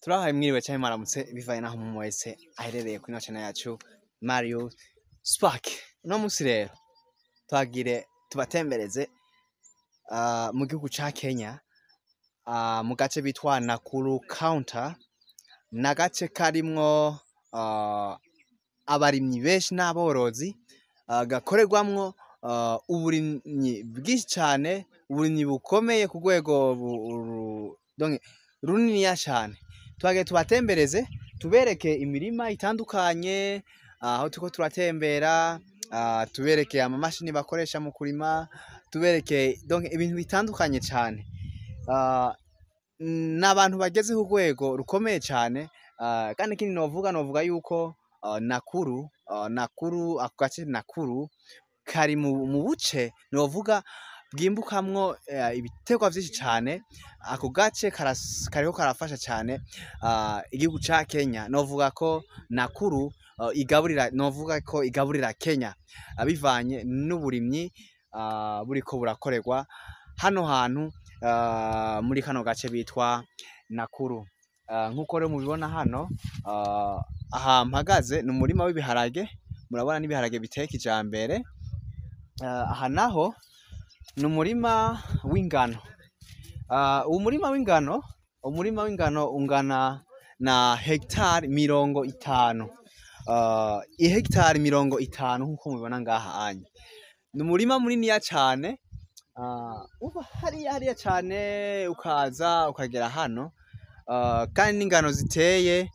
Turahaye mwiriwe canke mwaramutse bivanye naho umuntu wese aherereye kuri ino channel yacu Mario Spark. Uno musi rero twagire tubatembereze mu gihugu ca Kenya, mu gace bitwa Nakuru County, n'agace karimwo abarimyi benshi n'aborozi, gakorerwamwo uburimyi bwinshi cane, uburimyi bukomeye ku rwego runiniya cane. Twagiye tubatembereze tubereke imirima itandukanye, aho turiko turatembera, tubereke amamashini bakoresha mu kurima, tubereke ibintu bitandukanye cane. N'abantu bageze ku rwego rukomeye cane, kandi ikindi novuga yuko Nakuru, ako gace Nakuru kari mu buce novuga bwimbukamwo ibiterwa vyinshi cane. Ako gace kariko karafasha cane igihugu ca Kenya. Novuga ko Nakuru igaburira Kenya, bivanye n'uburimyi buriko burakorerwa hano hantu muri kano gace bitwa Nakuru. Nkuko rero mubibona hano, aha mpagaze n'umurima w'ibiharage, murabona n'ibiharage biteye kijambere. Aha naho n'umurima w'ingano. Umurima w'ingano ungana na hegitari 50. Ihegitari 50 nkuko mubibona ngaha anye. N'umurima muniniya cane, uva hariya cane ukaza ukagera hano, kandi n'ingano ziteye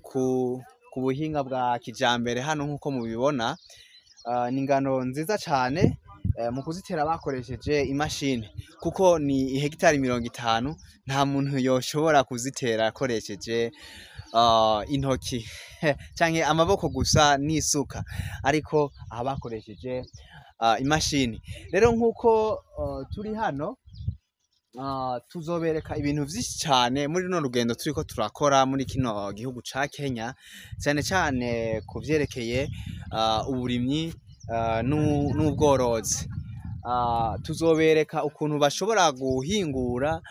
ku buhinga bwa kijambere hano nkuko mubibona. N'ingano nziza cane, mu kuzitera bakoresheje imashini, kuko ni ihegitari 50, nta muntu yoshobora kuzitera akoresheje intoki canke amaboko gusa n'isuka, ariko aha bakoresheje imashini. Rero nkuko turi hano, tuzobereka ibintu vyinshi cane muri runo rugendo turiko turakora muri kino gihugu ca Kenya, cane cane kuvyerekeye uburimyi n'ubworozi. Tuzobereka ukuntu bashobora guhingura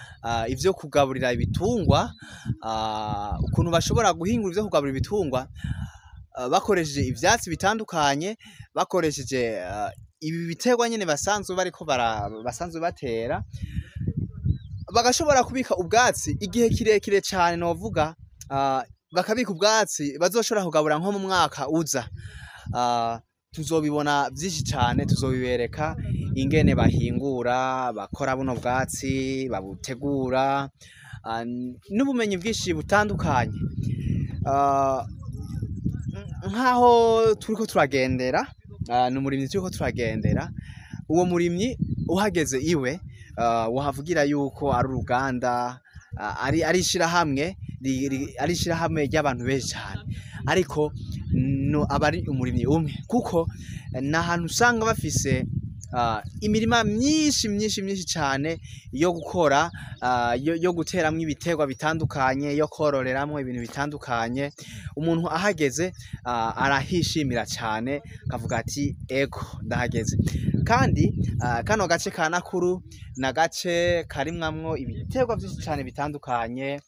ivyo kugaburira ibitungwa, bakoresheje ivyatsi bitandukanye, bakoresheje ibi biterwa nyene basanzwe batera, bagashobora kubika ubwatsi igihe kirekire cane. Novuga bakabika ubwatsi bazoshobora kugabura nko mu mwaka uza. Tuzobibona vyinshi cane, tuzobibereka ingene bahingura, bakora buno bwatsi, babutegura, n'ubumenyi bwinshi butandukanye. Nkaho turiko turagendera, n'umurimyi turiko turagendera. Uwo murimyi uhageze iwe, wahavugira yuko ari uruganda, ari ishirahamwe ry'abantu benshi cane, ariko aba ari umurimyi umwe, kuko n'ahantu usanga bafise imirima myinshi cane yo gukora, yo guteramwo ibiterwa bitandukanye, yo kororeramwo ibintu bitandukanye. Umuntu ahageze arahishimira cane, akavuga ati ego ndahageze. Kandi kano gace ka Nakuru n'agace karimwamwo ibiterwa vyinshi cane bitandukanye.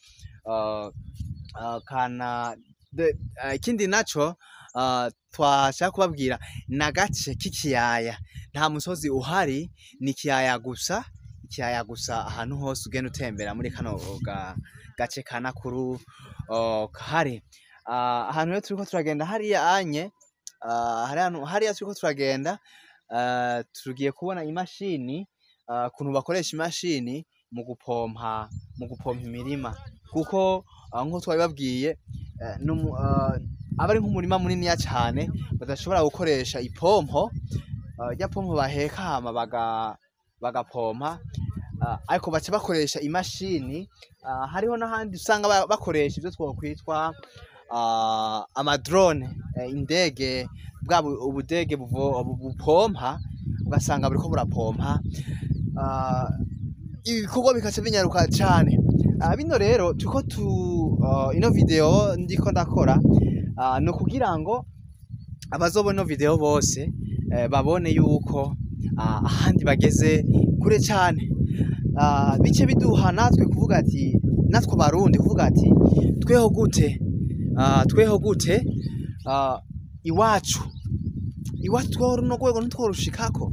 Ikindi naco twashaka kubabwira, n'agace k'ikiyaya, nta musozi uhari, ni ikiyaya gusa. Ahantu hose ugenda utembera muri kano gace ka Nakuru kahari. Ahantu rero turiko turagenda hariya anye, hariya turiko turagenda, tugiye kubona imashini, ukuntu bakoresha imashini mu gupompa imirima, kuko nkuko twabibabwiye, aba ari nk'umurima muniniya cane, badashobora gukoresha ipompo, rya pompo baheka hama bagapompa, ariko baca bakoresha imashini. Hariho n'ahandi usanga bakoresha ivyo twokwitwa amadrone, indege, ubudege bupompa, ugasanga buriko burapompa, ibikorwa bikaca binyaruka cane. Bino rero turiko ino video ndiko ndakora, no kugira ngo abazobona ino video bose babone yuko ahandi bageze kure cane, bice biduha natwe kuvuga ati natwe Abarundi kuvuga ati tweho gute iwacu tweho runo rwego ntitworushikako,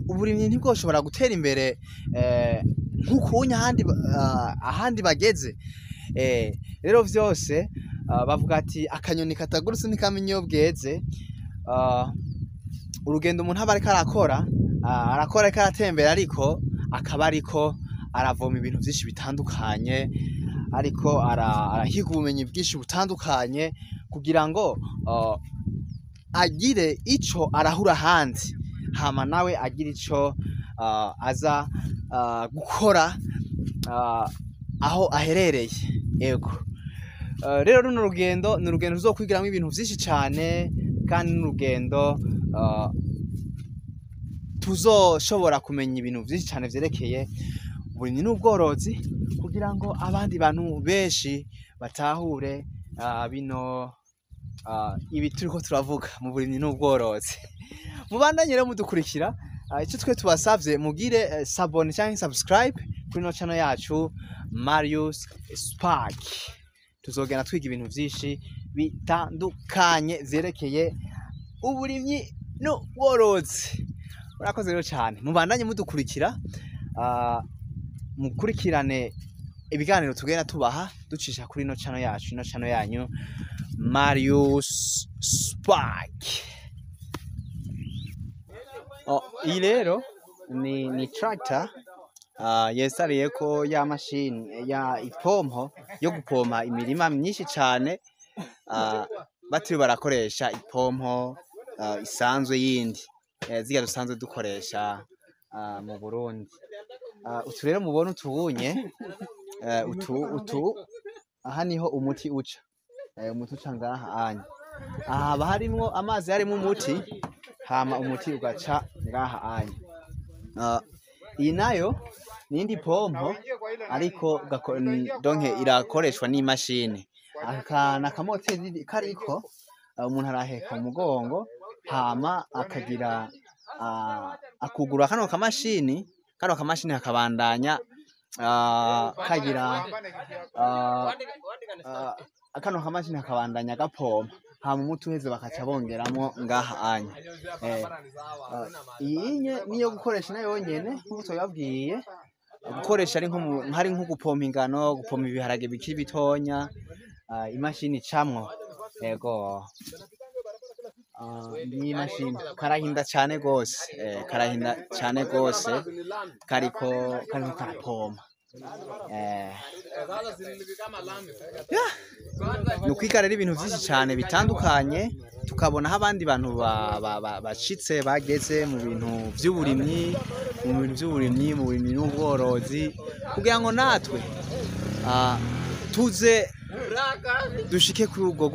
uburimyi ntibwoshobora gutera imbere nk'ukunya ahandi bageze. Rero vyose bavuga ati akanyoni katagurutse ntikamenya iyo bweze. Urugendo umuntu aba ariko arakora ariko aratembera, ariko akaba ariko aravoma ibintu vyinshi bitandukanye, ariko arahiga ubumenyi bwinshi butandukanye kugira ngo agire ico arahura ahandi, hama nawe agira ico aza gukora aho aherereye. Ego rero runo rugendo ni urugendo ruzokwigiramwo ibintu vyinshi cane, kandi n'urugendo tuzoshobora kumenya ibintu vyinshi cane vyerekeye uburimyi n'ubworozi, kugira ngo abandi bantu benshi batahure bino ibi turiko turavuga mu burimyi n'ubworozi. Mubandanye rero mudukurikira, ico twe tubasavye mugire sabone canke subscribe kuri no channel yacu Marius Spark. Tuzogenda twiga ibintu vyinshi bitandukanye vyerekeye uburimyi n'ubworozi. Murakoze rero cyane, mubandanye mudukurikira, mukurikirane ibiganiro tugenda tubaha ducisha kuri no channel yacu, no channel yanyu Marius Spark. Iyi rero ni tractor yesariyeko ya mashini ya ipompo yo gupompa imirima myinshi cyane, batiri barakoresha ipompo isanzwe yindi ziga dusanzwe dukoresha mu Burundi. Utu rero mubona utubunye aha niho umuti uca, umuti uca ngaha anya, aha haba harimwo amazi, harimo umuti, hama umuti ugaca ngaha anya. Iyi nayo nindi pompo, ariko donke irakoreshwa n'imashini. Aka nakamoteri kariko umuntu araheka umugongo, hama akagira akugura kano kamashini hakabandanya kagira kano kamashini hakabandanya gapompa, hama umuti uheze bakaca bongeramwo ngaha anya. Iyi niyo gukoresha nayo yonyene nk'uko twababwiye, gukoresha ari nko gupompa ingano, gupompa ibiharage bikiri bitonya, imashini camwo. Ego ni mashini karahinda cyane gose, kariko karapompa. Nukwiga rero ibintu vyinshi cyane bitandukanye, tukabona aho abandi bantu bacitse bageze mu bintu vy'uburimyi, mu burimyi n'ubworozi, kugira ngo natwe tuze dushike kuri urwo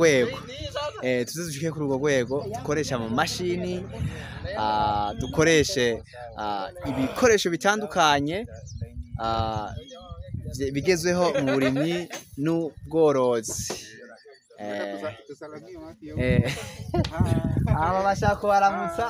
rwego, dukoresha mu mashini, dukoreshe ibikoresho bitandukanye bigezweho mu burimyi n'ubworozi. Aba bashaka baramutsa